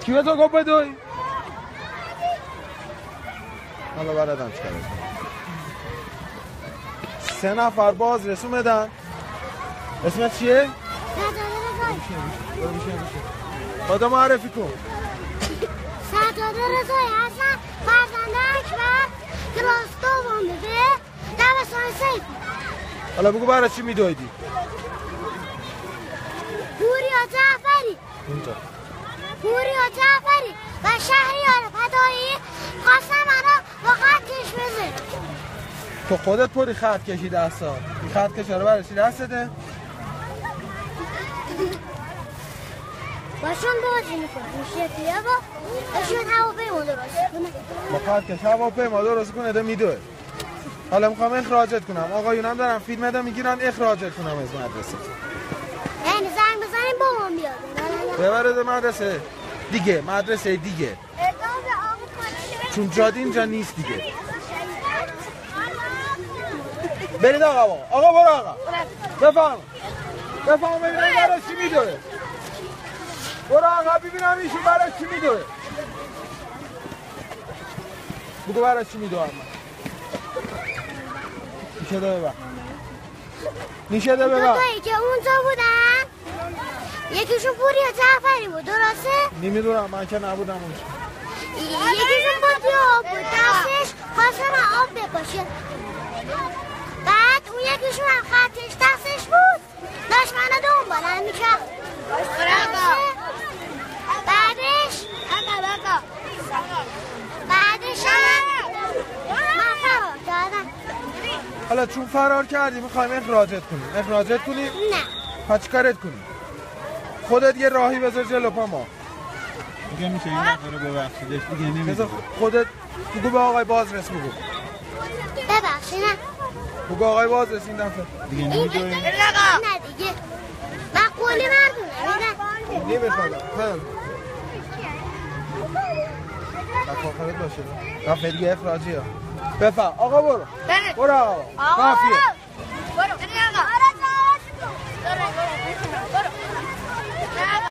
کی به تو گفت بدوی؟ حالا بردم چکار کنم 3 نفر باز رسوم بدن. اسمت چیه؟ خدا معرفی کن. سعداده رضایی هستم، فرزنده اکبر، کلاس دوم به دبستان سیف. حالا بگو برای چی میدویدی؟ پوریا جعفری و شهریار فدایی خواستم منو با خطش بزن. تو خودت پوری خط کشی 10 سال. این خط کشه رو برای چی دستته؟ باشون بازی میکنه شکلیه با باشون هواپیما درست کنه. با خط کش هواپیما درست کنه ده میدوه. حالا میخوام اخراجت کنم. آقایونم دارم فیلم ده میگیرن اخراجت کنم از مدرسه. یعنی زنگ بزنیم بابام بیاد. ببرد مدرسه دیگه، مدرسه دیگه. چون جاده اینجا نیست دیگه. برید آقا برو آقا. بفهم ببینم برای چی میدوه. برو آقا ببینم ایشون برای چی میدوه. بگو برای چی میدوه اما. نیشه ده ببر. دوتایی که اونجا بودن یکیشون پوریا جعفری بود درسته؟ نمیدونم من که نبودم اونجا. یکیشون بطری آب بود دستش خواستم آب بپاشه. بعد اون یکیشون هم خطش دستش بود داشت منو دنبالم میکرد. بعدش من فرار کردم. حالا چون فرار کردی میخوایم اخراجت کنیم؟ نه. پس چیکارت کنیم؟ خودت یه راهی بذار جلو پا ما. میگه میشه این دفعه رو ببخشیدش دیگه نمیدونم. خودت بگو به آقای بازرس بگو. ببخشید نه. بگو آقای بازرس این دفعه. دیگه نمیدونم. نه دیگه. من قولی مردونه. نمیخوادم. آخرت باشه. دفعه دیگه اخراجی ها. بفهم. آقا برو. برو آقا. کافیه.